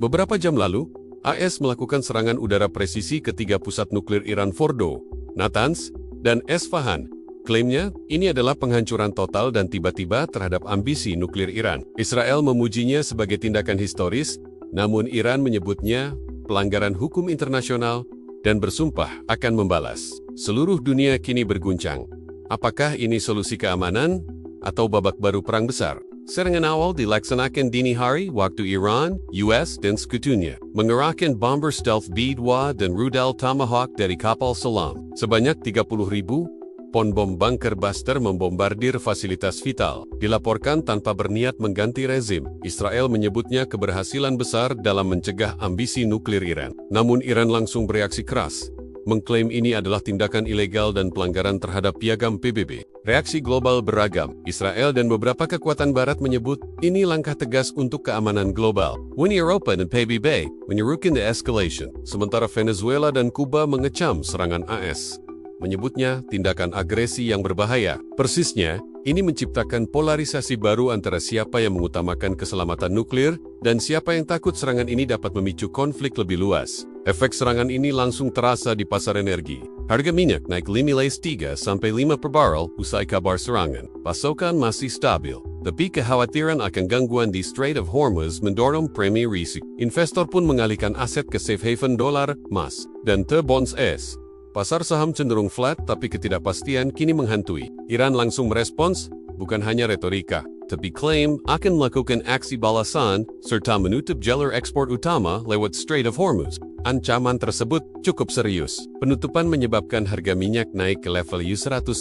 Beberapa jam lalu, AS melakukan serangan udara presisi ke 3 pusat nuklir Iran Fordo, Natanz, dan Esfahan. Klaimnya, ini adalah penghancuran total dan tiba-tiba terhadap ambisi nuklir Iran. Israel memujinya sebagai tindakan historis, namun Iran menyebutnya pelanggaran hukum internasional dan bersumpah akan membalas. Seluruh dunia kini berguncang. Apakah ini solusi keamanan atau babak baru perang besar? Serangan awal dilaksanakan dini hari waktu Iran, US, dan sekutunya mengerahkan bomber stealth B-2 dan rudal Tomahawk dari kapal selam. Sebanyak 30.000 pon bom bunker buster membombardir fasilitas vital. Dilaporkan tanpa berniat mengganti rezim. Israel menyebutnya keberhasilan besar dalam mencegah ambisi nuklir Iran. Namun Iran langsung bereaksi keras, mengklaim ini adalah tindakan ilegal dan pelanggaran terhadap piagam PBB. Reaksi global beragam. Israel dan beberapa kekuatan barat menyebut ini langkah tegas untuk keamanan global. Uni Eropa dan PBB menyerukan de-escalation. Sementara Venezuela dan Kuba mengecam serangan AS, menyebutnya tindakan agresi yang berbahaya. Persisnya, ini menciptakan polarisasi baru antara siapa yang mengutamakan keselamatan nuklir dan siapa yang takut serangan ini dapat memicu konflik lebih luas. Efek serangan ini langsung terasa di pasar energi. Harga minyak naik 5-3 sampai 5 per barrel usai kabar serangan. Pasokan masih stabil, tapi kekhawatiran akan gangguan di Strait of Hormuz mendorong premi risiko. Investor pun mengalihkan aset ke safe haven dolar, emas, dan T-bonds S. Pasar saham cenderung flat, tapi ketidakpastian kini menghantui. Iran langsung merespons, bukan hanya retorika, tapi klaim akan melakukan aksi balasan serta menutup jalur ekspor utama lewat Strait of Hormuz. Ancaman tersebut cukup serius. Penutupan menyebabkan harga minyak naik ke level $150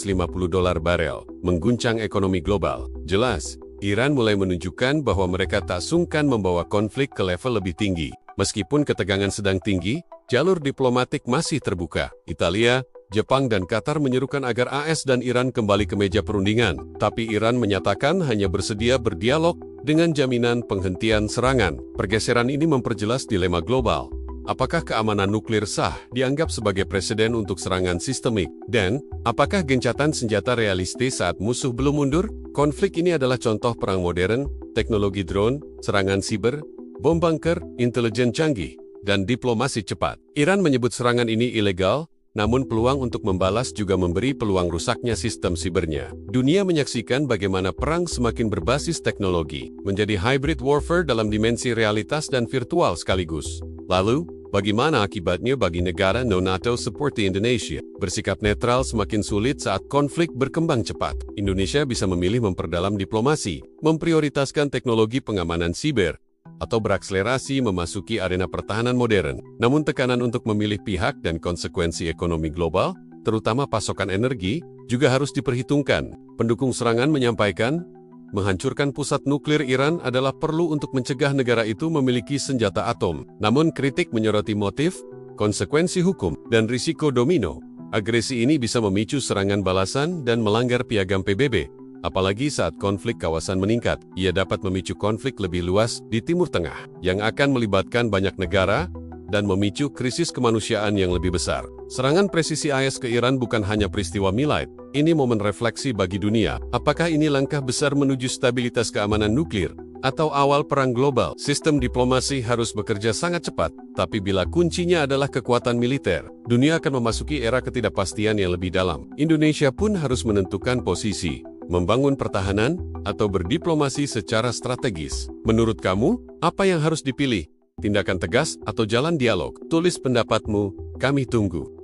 barel, mengguncang ekonomi global. Jelas, Iran mulai menunjukkan bahwa mereka tak sungkan membawa konflik ke level lebih tinggi. Meskipun ketegangan sedang tinggi, jalur diplomatik masih terbuka. Italia, Jepang, dan Qatar menyerukan agar AS dan Iran kembali ke meja perundingan. Tapi Iran menyatakan hanya bersedia berdialog dengan jaminan penghentian serangan. Pergeseran ini memperjelas dilema global. Apakah keamanan nuklir sah dianggap sebagai presiden untuk serangan sistemik? Dan, apakah gencatan senjata realistis saat musuh belum mundur? Konflik ini adalah contoh perang modern, teknologi drone, serangan siber, bom bunker, intelijen canggih, dan diplomasi cepat. Iran menyebut serangan ini ilegal, namun peluang untuk membalas juga memberi peluang rusaknya sistem sibernya. Dunia menyaksikan bagaimana perang semakin berbasis teknologi, menjadi hybrid warfare dalam dimensi realitas dan virtual sekaligus. Lalu, bagaimana akibatnya bagi negara non-NATO seperti Indonesia? Bersikap netral semakin sulit saat konflik berkembang cepat. Indonesia bisa memilih memperdalam diplomasi, memprioritaskan teknologi pengamanan siber, atau berakselerasi memasuki arena pertahanan modern. Namun tekanan untuk memilih pihak dan konsekuensi ekonomi global, terutama pasokan energi, juga harus diperhitungkan. Pendukung serangan menyampaikan, menghancurkan pusat nuklir Iran adalah perlu untuk mencegah negara itu memiliki senjata atom. Namun kritik menyoroti motif, konsekuensi hukum, dan risiko domino. Agresi ini bisa memicu serangan balasan dan melanggar piagam PBB. Apalagi saat konflik kawasan meningkat, ia dapat memicu konflik lebih luas di Timur Tengah, yang akan melibatkan banyak negara dan memicu krisis kemanusiaan yang lebih besar. Serangan presisi AS ke Iran bukan hanya peristiwa milad, ini momen refleksi bagi dunia. Apakah ini langkah besar menuju stabilitas keamanan nuklir, atau awal perang global? Sistem diplomasi harus bekerja sangat cepat, tapi bila kuncinya adalah kekuatan militer, dunia akan memasuki era ketidakpastian yang lebih dalam. Indonesia pun harus menentukan posisi, membangun pertahanan, atau berdiplomasi secara strategis. Menurut kamu, apa yang harus dipilih? Tindakan tegas atau jalan dialog? Tulis pendapatmu, kami tunggu.